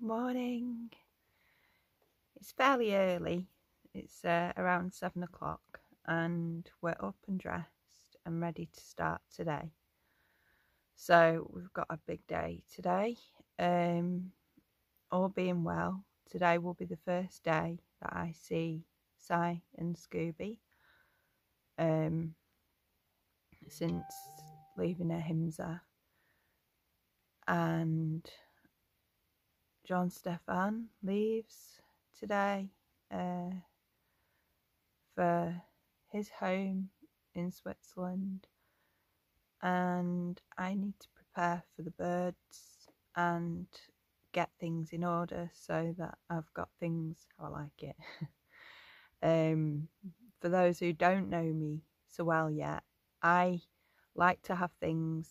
morning. It's fairly early. It's around 7 o'clock and we're up and dressed and ready to start today. So we've got a big day today. All being well, today will be the first day that I see Si and Scooby since leaving Ahimsa, and John Stefan leaves today for his home in Switzerland, and I need to prepare for the birds and get things in order so that I've got things how I like it. For those who don't know me so well yet, I like to have things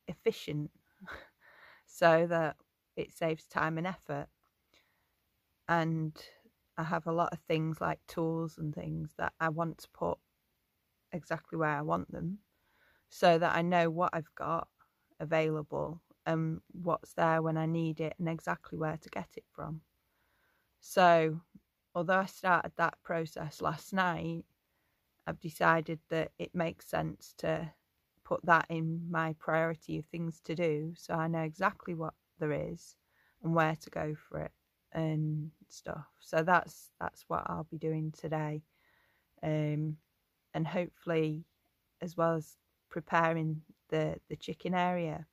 efficient so that it saves time and effort, and I have a lot of things like tools and things that I want to put exactly where I want them so that I know what I've got available and what's there when I need it and exactly where to get it from. So although I started that process last night, I've decided that it makes sense to put that in my priority of things to do, so I know exactly what there is and where to go for it and stuff. So that's what I'll be doing today, and hopefully, as well as preparing the chicken area,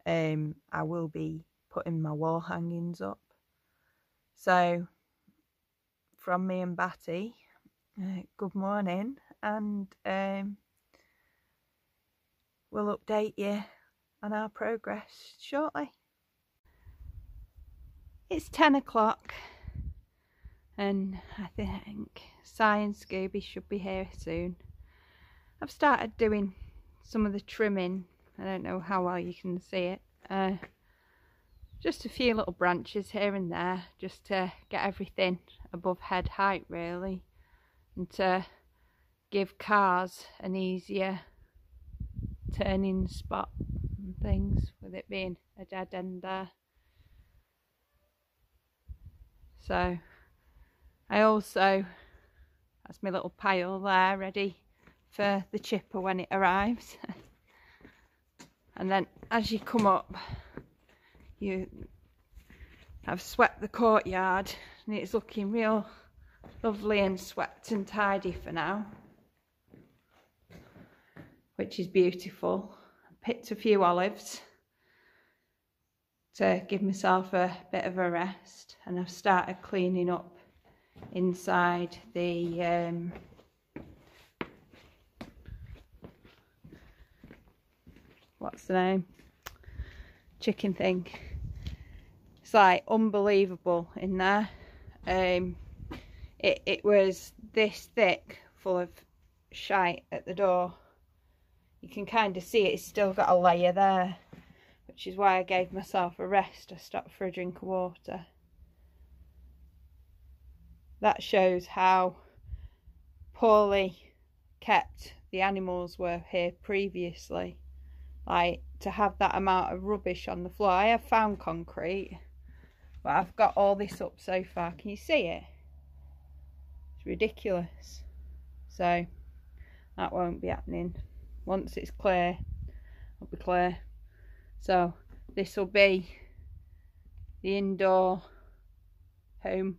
I will be putting my wall hangings up. So from me and Batty, good morning, and we'll update you on our progress shortly. It's 10 o'clock and I think Si and Scooby should be here soon. I've started doing some of the trimming. I don't know how well you can see it. Just a few little branches here and there, just to get everything above head height really, and to give cars an easier turning spot and things, with it being a dead end there. So I also, that's my little pile there ready for the chipper when it arrives. And then as you come up, I've swept the courtyard and it's looking real lovely and swept and tidy for now, which is beautiful. I picked a few olives to give myself a bit of a rest, and I've started cleaning up inside the what's the name, chicken thing. It's like unbelievable in there. It was this thick, full of shite at the door. You can kind of see it's still got a layer there, which is why I gave myself a rest. I stopped for a drink of water. That shows how poorly kept the animals were here previously. Like, to have that amount of rubbish on the floor. I have found concrete, but I've got all this up so far. Can you see it? It's ridiculous. So that won't be happening. Once it's clear, it'll be clear. So this will be the indoor home,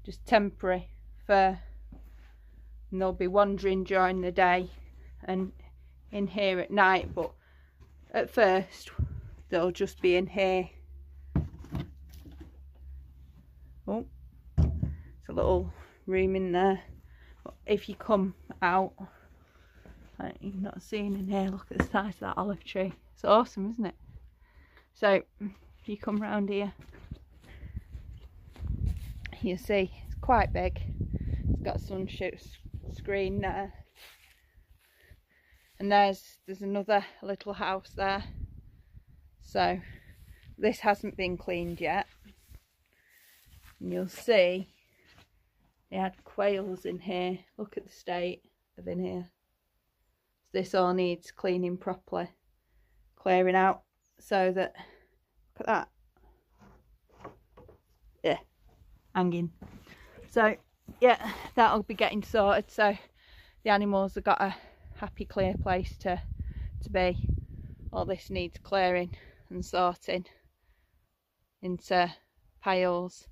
just temporary, and they'll be wandering during the day and in here at night, but at first they'll just be in here. Oh, it's a little room in there, but if you come out, like, you're not seeing in here. Look at the size of that olive tree. It's awesome, isn't it? So if you come round here, you see it's quite big. It's got a sunshade screen there, and there's another little house there. So this hasn't been cleaned yet, and you'll see they had quails in here. Look at the state of in here. So this all needs cleaning properly, clearing out, so that, look at that, hanging. So yeah, that'll be getting sorted, so the animals have got a happy clear place to be. All this needs clearing and sorting into piles,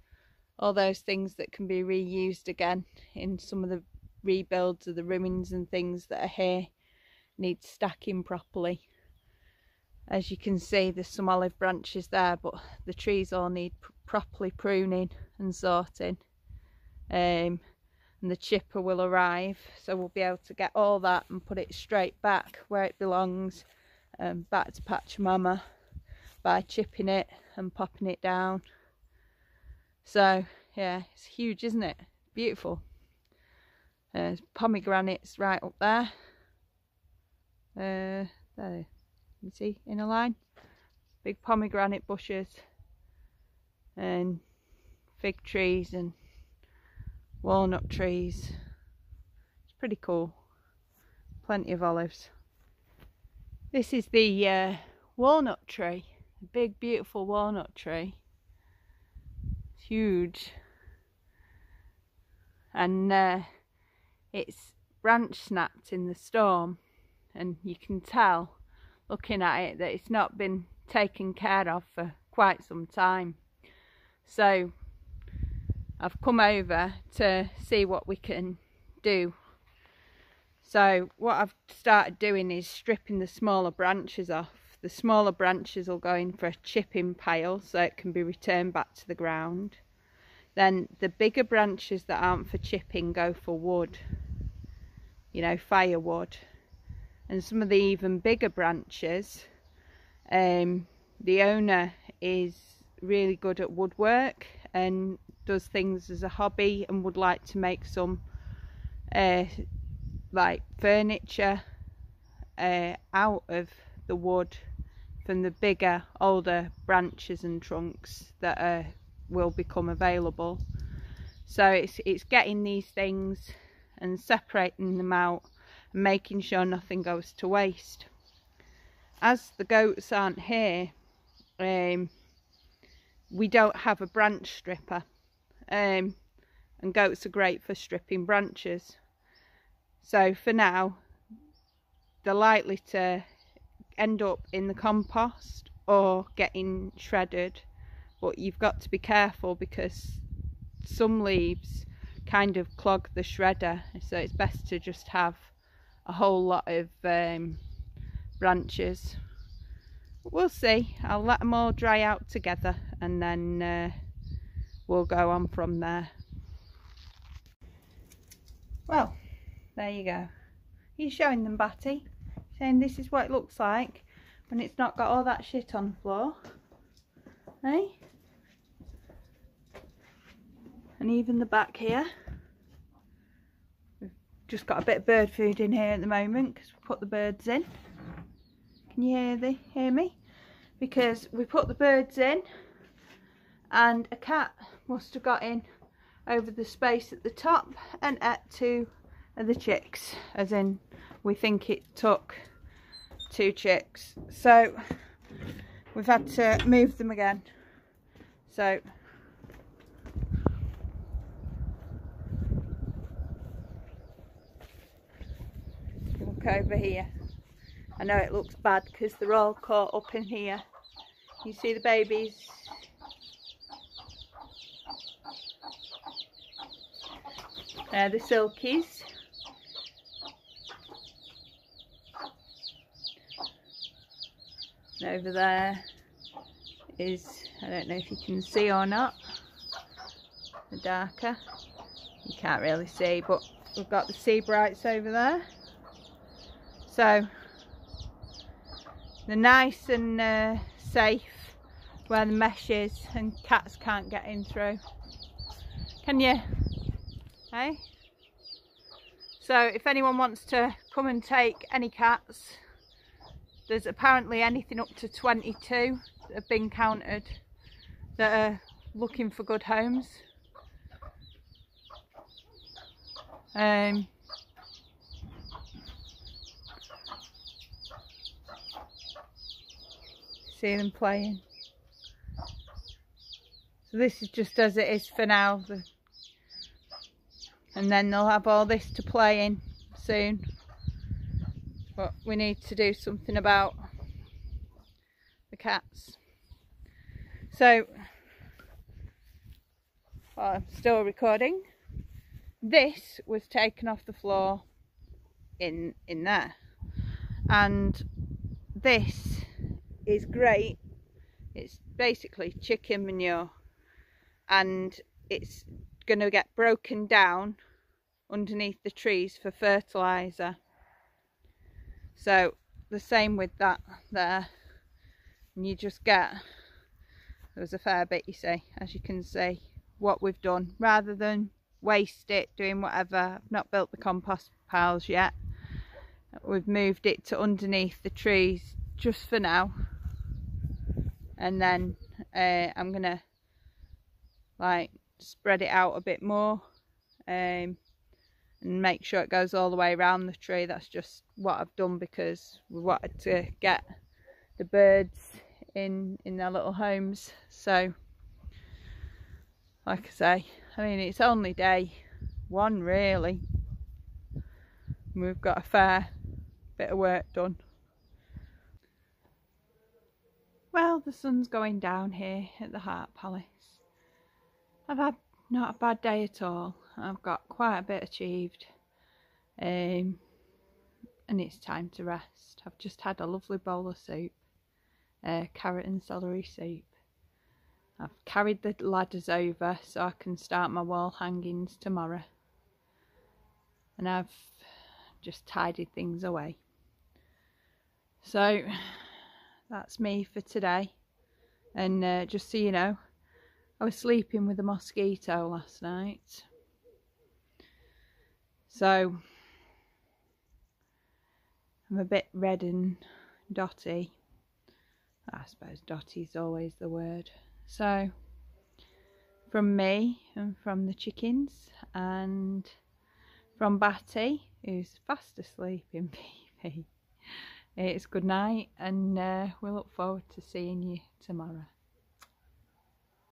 all those things that can be reused again in some of the rebuilds of the ruins and things that are here need stacking properly. As you can see, there's some olive branches there, but the trees all need properly pruning and sorting. And the chipper will arrive, so we'll be able to get all that and put it straight back where it belongs, back to Pachamama, by chipping it and popping it down. So yeah, it's huge, isn't it? Beautiful. There's pomegranates right up there. There, you see, in a line, big pomegranate bushes and fig trees and walnut trees. It's pretty cool. Plenty of olives. This is the walnut tree, the big beautiful walnut tree. It's huge, and its branch snapped in the storm, and you can tell looking at it that it's not been taken care of for quite some time. So I've come over to see what we can do. So what I've started doing is stripping the smaller branches off. The smaller branches will go in for a chipping pile so it can be returned back to the ground. Then the bigger branches that aren't for chipping go for wood, you know, firewood. And some of the even bigger branches, the owner is really good at woodwork and does things as a hobby and would like to make some like furniture out of the wood from the bigger, older branches and trunks that will become available. So it's getting these things and separating them out and making sure nothing goes to waste. As the goats aren't here, we don't have a branch stripper, and goats are great for stripping branches. So for now, they're likely to end up in the compost or getting shredded, but you've got to be careful because some leaves kind of clog the shredder, so it's best to just have a whole lot of branches. We'll see. I'll let them all dry out together and then we'll go on from there. Well, there you go. He's showing them, Batty, saying this is what it looks like when it's not got all that shit on the floor. Hey? And even the back here. We've just got a bit of bird food in here at the moment because we put the birds in. Can you hear me? Because we put the birds in and a cat must have got in over the space at the top and ate two of the chicks, as in we think it took 2 chicks, so we've had to move them again. So look over here. I know it looks bad because they're all caught up in here. You see the babies? They're the silkies. And over there is, I don't know if you can see or not, the darker. You can't really see, but we've got the sea brights over there. So they're nice and safe where the mesh is and cats can't get in through. Can you? Hey? So if anyone wants to come and take any cats, there's apparently anything up to 22 that have been counted that are looking for good homes. See them playing. So this is just as it is for now, and then they'll have all this to play in soon. But we need to do something about the cats. So, well, I'm still recording. This was taken off the floor in there, and this is great. It's basically chicken manure, and it's going to get broken down underneath the trees for fertilizer. So the same with that there, and you just get, there's a fair bit, you see, as you can see what we've done, rather than waste it doing whatever. I've not built the compost piles yet. We've moved it to underneath the trees just for now, and then I'm gonna like spread it out a bit more and make sure it goes all the way around the tree. That's just what I've done because we wanted to get the birds in their little homes. So like I say, I mean, it's only day one really. We've got a fair bit of work done. Well, the sun's going down here at the Heart Palace. I've had not a bad day at all. I've got quite a bit achieved, and it's time to rest. I've just had a lovely bowl of soup, carrot and celery soup. I've carried the ladders over so I can start my wall hangings tomorrow, and I've just tidied things away. So that's me for today. And just so you know, I was sleeping with a mosquito last night. So I'm a bit red and dotty. I suppose dotty is always the word. So from me and from the chickens and from Batty, who's fast asleep in PV, it's good night, and we'll look forward to seeing you tomorrow.